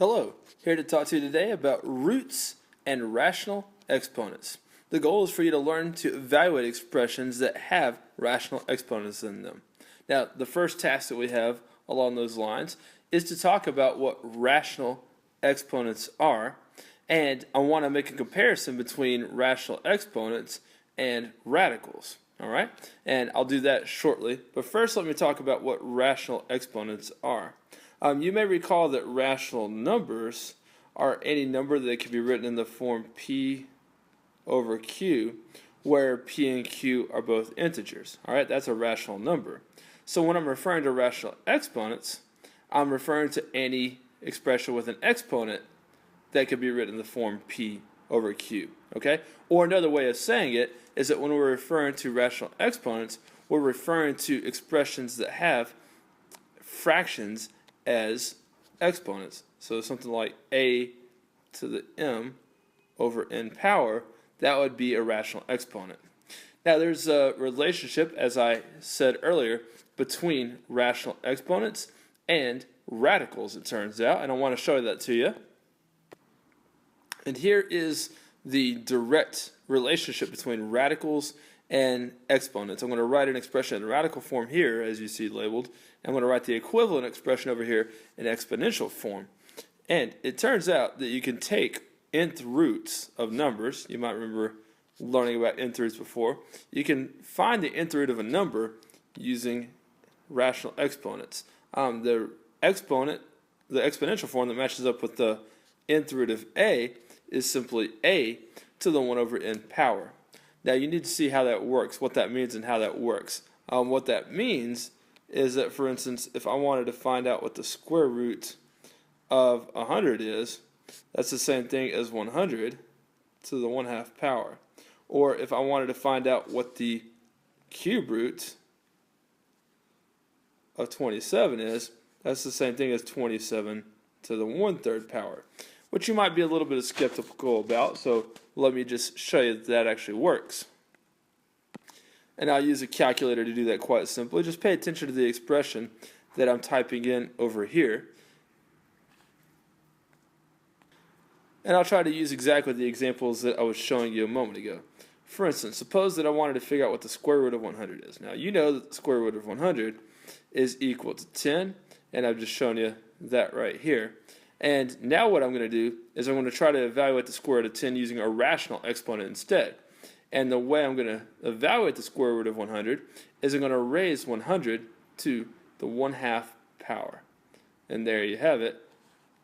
Hello, here to talk to you today about roots and rational exponents. The goal is for you to learn to evaluate expressions that have rational exponents in them. Now, the first task that we have along those lines is to talk about what rational exponents are, and I want to make a comparison between rational exponents and radicals. All right, and I'll do that shortly, but first let me talk about what rational exponents are. You may recall that rational numbers are any number that can be written in the form p over q, where p and q are both integers. All right, that's a rational number. So when I'm referring to rational exponents, I'm referring to any expression with an exponent that could be written in the form p over q. Okay, or another way of saying it is that when we're referring to rational exponents, we're referring to expressions that have fractions as exponents. So something like a to the m over n power, that would be a rational exponent. Now there's a relationship, as I said earlier, between rational exponents and radicals, it turns out, and I want to show that to you. And here is the direct relationship between radicals and exponents. I'm going to write an expression in radical form here, as you see labeled. I'm going to write the equivalent expression over here in exponential form. And it turns out that you can take nth roots of numbers. You might remember learning about nth roots before. You can find the nth root of a number using rational exponents. The exponential form that matches up with the nth root of a is simply a to the 1 over n power. Now you need to see how that works, what that means and how that works. What that means is that, for instance, if I wanted to find out what the square root of 100 is, that's the same thing as 100 to the 1/2 power. Or if I wanted to find out what the cube root of 27 is, that's the same thing as 27 to the 1/3 power, which you might be a little bit skeptical about, so let me just show you that that actually works. And I'll use a calculator to do that quite simply. Just pay attention to the expression that I'm typing in over here. And I'll try to use exactly the examples that I was showing you a moment ago. For instance, suppose that I wanted to figure out what the square root of 100 is. Now, you know that the square root of 100 is equal to 10, and I've just shown you that right here. And now what I'm going to do is I'm going to try to evaluate the square root of 10 using a rational exponent instead. And the way I'm going to evaluate the square root of 100 is I'm going to raise 100 to the 1/2 power. And there you have it.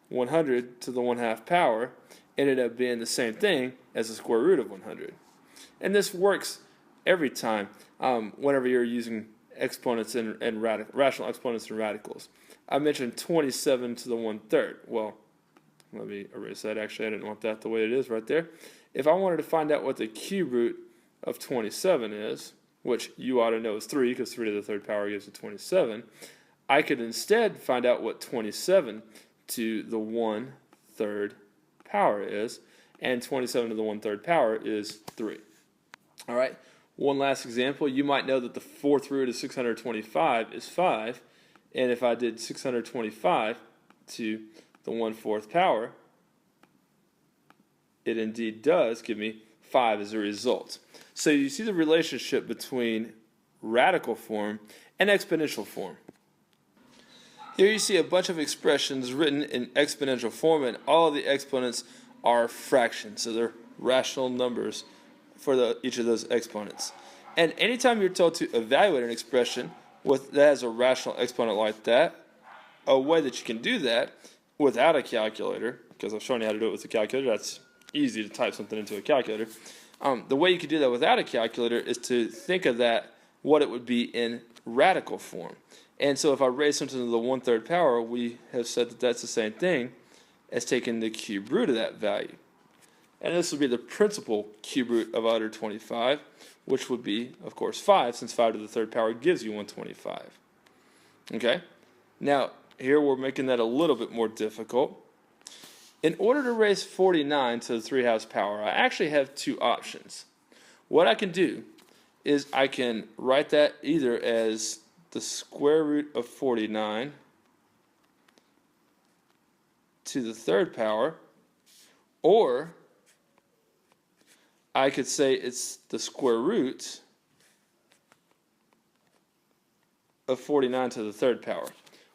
100 to the 1/2 power ended up being the same thing as the square root of 100. And this works every time whenever you're using exponents and rational exponents and radicals. I mentioned 27 to the 1/3. Well, let me erase that. Actually, I didn't want that the way it is right there. If I wanted to find out what the cube root of 27 is, which you ought to know is 3, because 3 to the 3rd power gives you 27, I could instead find out what 27 to the 1/3 power is, and 27 to the 1/3 power is 3. All right, one last example. You might know that the 4th root of 625 is 5, and if I did 625 to the 1/4 power, it indeed does give me 5 as a result. So you see the relationship between radical form and exponential form. Here you see a bunch of expressions written in exponential form, and all of the exponents are fractions, so they're rational numbers for each of those exponents. And anytime you're told to evaluate an expression that has a rational exponent like that, a way that you can do that without a calculator, because I've shown you how to do it with a calculator, that's easy to type something into a calculator. The way you could do that without a calculator is to think of that, what it would be in radical form. And so if I raise something to the 1/3 power, we have said that that's the same thing as taking the cube root of that value. And this would be the principal cube root of 125, which would be, of course, 5, since 5 to the 3rd power gives you 125. Okay? Now, here we're making that a little bit more difficult. In order to raise 49 to the 3/2 power, I actually have two options. What I can do is I can write that either as the square root of 49 to the third power, or I could say it's the square root of 49 to the third power,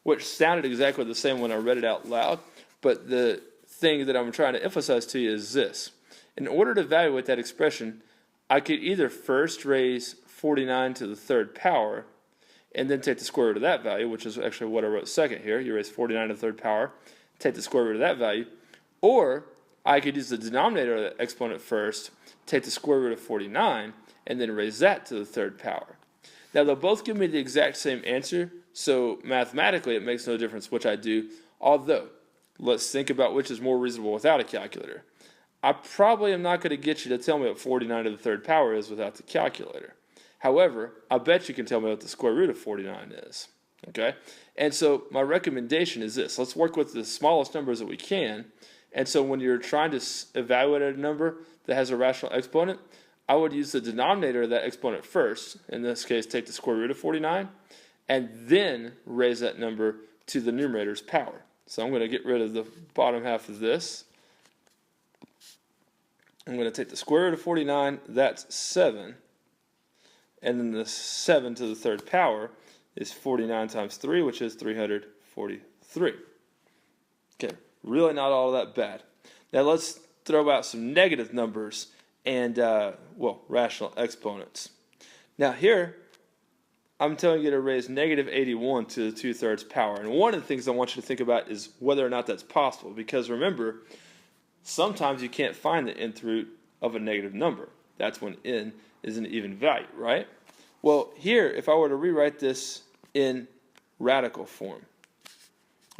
which sounded exactly the same when I read it out loud, but the thing that I'm trying to emphasize to you is this. In order to evaluate that expression, I could either first raise 49 to the third power and then take the square root of that value, which is actually what I wrote second here. You raise 49 to the third power, take the square root of that value, or I could use the denominator of the exponent first, take the square root of 49, and then raise that to the third power. Now, they'll both give me the exact same answer, so mathematically it makes no difference which I do, although let's think about which is more reasonable without a calculator. I probably am not going to get you to tell me what 49 to the third power is without the calculator. However, I bet you can tell me what the square root of 49 is. Okay? And so my recommendation is this. Let's work with the smallest numbers that we can. And so when you're trying to evaluate a number that has a rational exponent, I would use the denominator of that exponent first. In this case, take the square root of 49, and then raise that number to the numerator's power. So I'm going to get rid of the bottom half of this. I'm going to take the square root of 49, that's 7. And then the 7 to the third power is 49 times 3, which is 343. Okay, really not all that bad. Now let's throw out some negative numbers and, rational exponents. Now here, I'm telling you to raise negative 81 to the 2/3 power. And one of the things I want you to think about is whether or not that's possible. Because remember, sometimes you can't find the nth root of a negative number. That's when n is an even value, right? Well, here, if I were to rewrite this in radical form,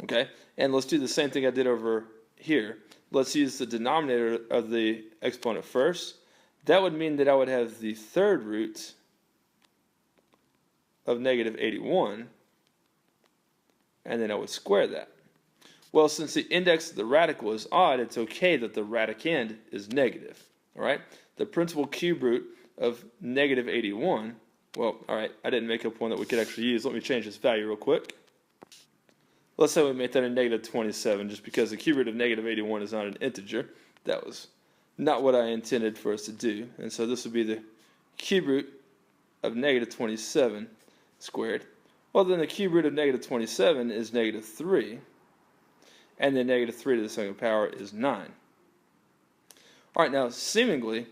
okay? And let's do the same thing I did over here. Let's use the denominator of the exponent first. That would mean that I would have the third root of negative 81, and then I would square that. Well, since the index of the radical is odd, it's okay that the radicand is negative, all right? The principal cube root of negative 81, well, all right, I didn't make up one that we could actually use. Let me change this value real quick. Let's say we make that a negative 27, just because the cube root of negative 81 is not an integer. That was not what I intended for us to do. And so this would be the cube root of negative 27 squared. Well, then the cube root of negative 27 is negative 3. And then negative 3 to the second power is 9. All right, now seemingly,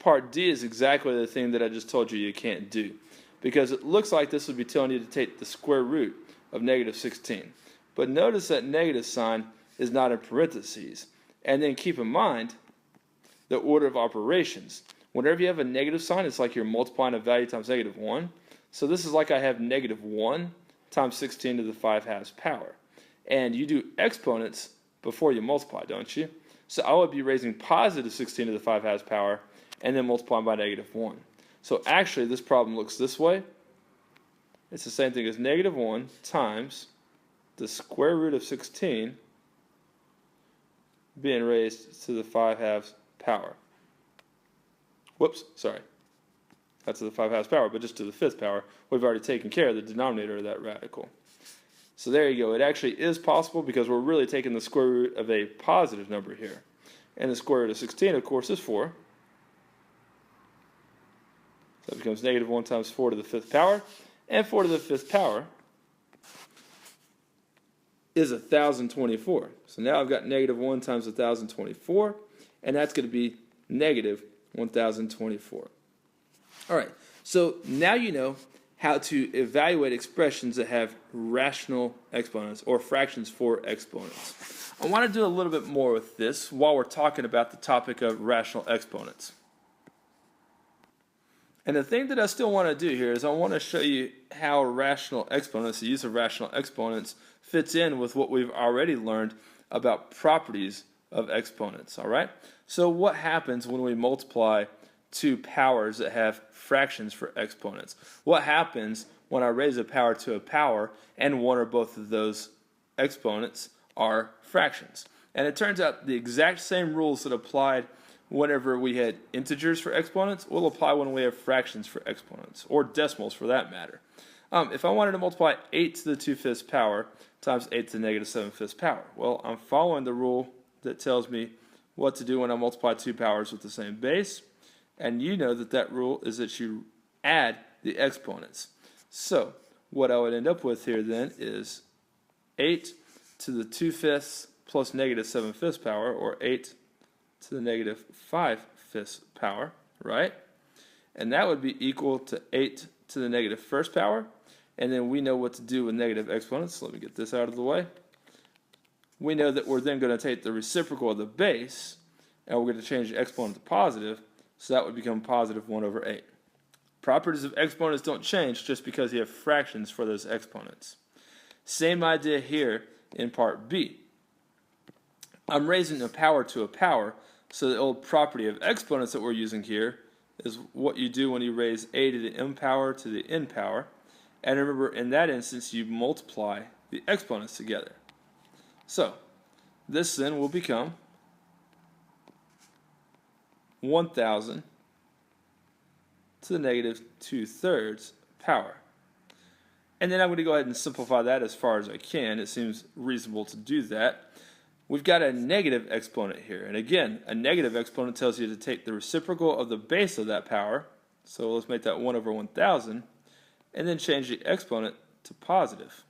part D is exactly the thing that I just told you can't do. Because it looks like this would be telling you to take the square root of negative 16. But notice that negative sign is not in parentheses. And then keep in mind the order of operations. Whenever you have a negative sign, it's like you're multiplying a value times negative 1. So this is like I have negative 1 times 16 to the 5/2 power. And you do exponents before you multiply, don't you? So I would be raising positive 16 to the 5/2 power and then multiplying by negative 1. So actually this problem looks this way. It's the same thing as negative 1 times the square root of 16 being raised to the 5/2 power. Whoops, sorry. That's to the 5/2 power, but just to the 5th power. We've already taken care of the denominator of that radical. So there you go. It actually is possible because we're really taking the square root of a positive number here. And the square root of 16, of course, is 4. So that becomes negative 1 times 4 to the 5th power. And 4 to the 5th power is 1,024. So now I've got negative 1 times 1,024. And that's going to be negative 1,024. All right. So now you know how to evaluate expressions that have rational exponents or fractions for exponents. I want to do a little bit more with this while we're talking about the topic of rational exponents. And the thing that I still want to do here is I want to show you how rational exponents, the use of rational exponents, fits in with what we've already learned about properties of exponents. All right? So what happens when we multiply two powers that have fractions for exponents? What happens when I raise a power to a power and one or both of those exponents are fractions? And it turns out the exact same rules that applied whenever we had integers for exponents will apply when we have fractions for exponents, or decimals for that matter. If I wanted to multiply 8 to the 2/5 power times 8 to the negative 7/5 power, well, I'm following the rule that tells me what to do when I multiply two powers with the same base. And you know that that rule is that you add the exponents. So what I would end up with here then is 8 to the 2/5 plus negative 7/5 power, or 8 to the negative 5/5 power, right? And that would be equal to 8 to the negative first power. And then we know what to do with negative exponents. Let me get this out of the way. We know that we're then going to take the reciprocal of the base, and we're going to change the exponent to positive, so that would become positive 1 over 8. Properties of exponents don't change just because you have fractions for those exponents. Same idea here in part B. I'm raising a power to a power, so the old property of exponents that we're using here is what you do when you raise a to the m power to the n power. And remember, in that instance, you multiply the exponents together. So this then will become 1,000 to the negative 2/3 power. And then I'm going to go ahead and simplify that as far as I can. It seems reasonable to do that. We've got a negative exponent here. And again, a negative exponent tells you to take the reciprocal of the base of that power. So let's make that 1 over 1,000. And then change the exponent to positive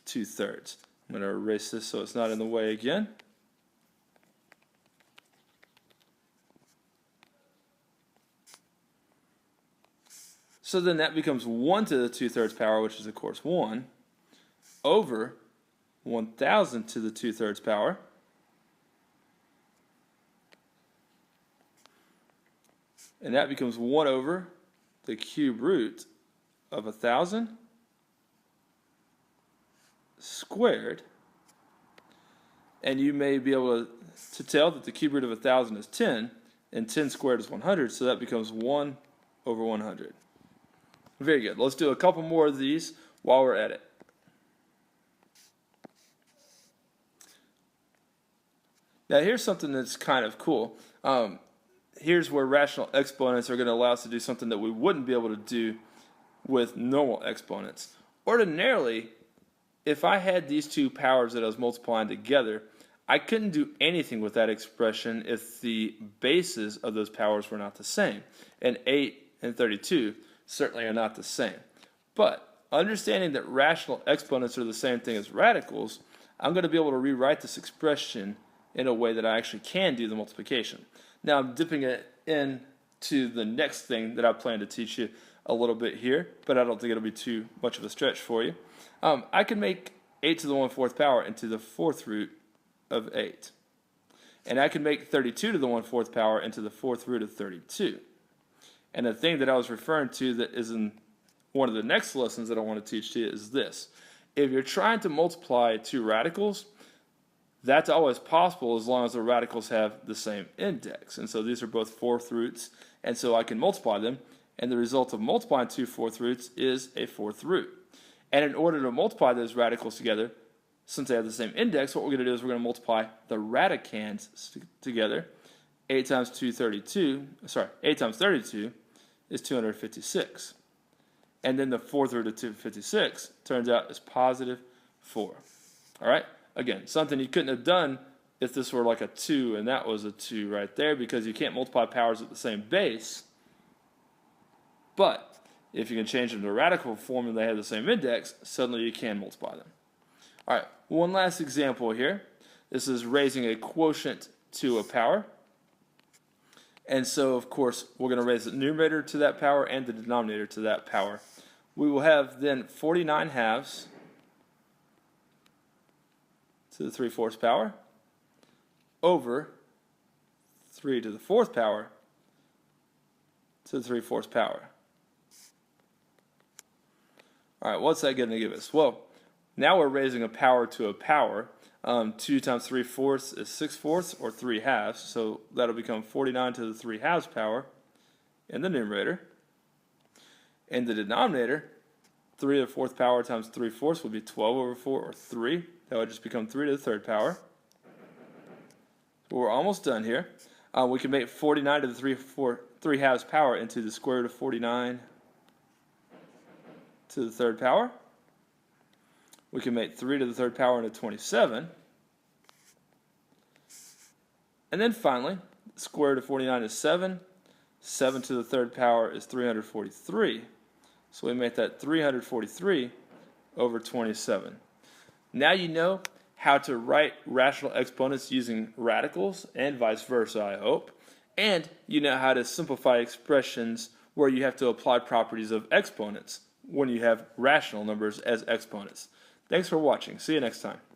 2/3. I'm going to erase this so it's not in the way again. So then that becomes 1 to the 2/3 power, which is of course 1, over 1,000 to the 2/3 power. And that becomes 1 over the cube root of 1,000 squared. And you may be able to tell that the cube root of 1,000 is 10, and 10 squared is 100, so that becomes 1 over 100. Very good. Let's do a couple more of these while we're at it. Now here's something that's kind of cool. Here's where rational exponents are going to allow us to do something that we wouldn't be able to do with normal exponents. Ordinarily, if I had these two powers that I was multiplying together, I couldn't do anything with that expression if the bases of those powers were not the same. And 8 and 32 certainly are not the same. But understanding that rational exponents are the same thing as radicals, I'm going to be able to rewrite this expression in a way that I actually can do the multiplication. Now I'm dipping it into the next thing that I plan to teach you a little bit here, but I don't think it'll be too much of a stretch for you. I can make 8 to the 1/4 power into the 4th root of 8. And I can make 32 to the 1/4 power into the 4th root of 32. And the thing that I was referring to that is in one of the next lessons that I want to teach to you is this. If you're trying to multiply two radicals, that's always possible as long as the radicals have the same index. And so these are both 4th roots, and so I can multiply them, and the result of multiplying two 4th roots is a 4th root. And in order to multiply those radicals together, since they have the same index, what we're going to do is we're going to multiply the radicands together. 8 times 32 is 256. And then the 4th root of 256 turns out is positive 4. All right? Again, something you couldn't have done if this were like a 2 and that was a 2 right there, because you can't multiply powers at the same base. But if you can change them to radical form and they have the same index, suddenly you can multiply them. All right, one last example here. This is raising a quotient to a power. And so, of course, we're going to raise the numerator to that power and the denominator to that power. We will have then 49 halves to the 3/4 power over 3 to the 4th power to the 3/4 power. All right, what's that going to give us? Well, now we're raising a power to a power. 2 times 3/4 is 6/4, or 3 halves. So that'll become 49 to the 3 halves power in the numerator. In the denominator, 3 to the 4th power times 3/4 would be 12 over 4, or 3. That would just become 3 to the 3rd power. So we're almost done here. We can make 49 to the 3 halves power into the square root of 49 to the third power. We can make 3 to the third power into 27. And then finally, square root of 49 is 7. 7 to the third power is 343. So we make that 343 over 27. Now you know how to write rational exponents using radicals and vice versa, I hope. And you know how to simplify expressions where you have to apply properties of exponents when you have rational numbers as exponents. Thanks for watching. See you next time.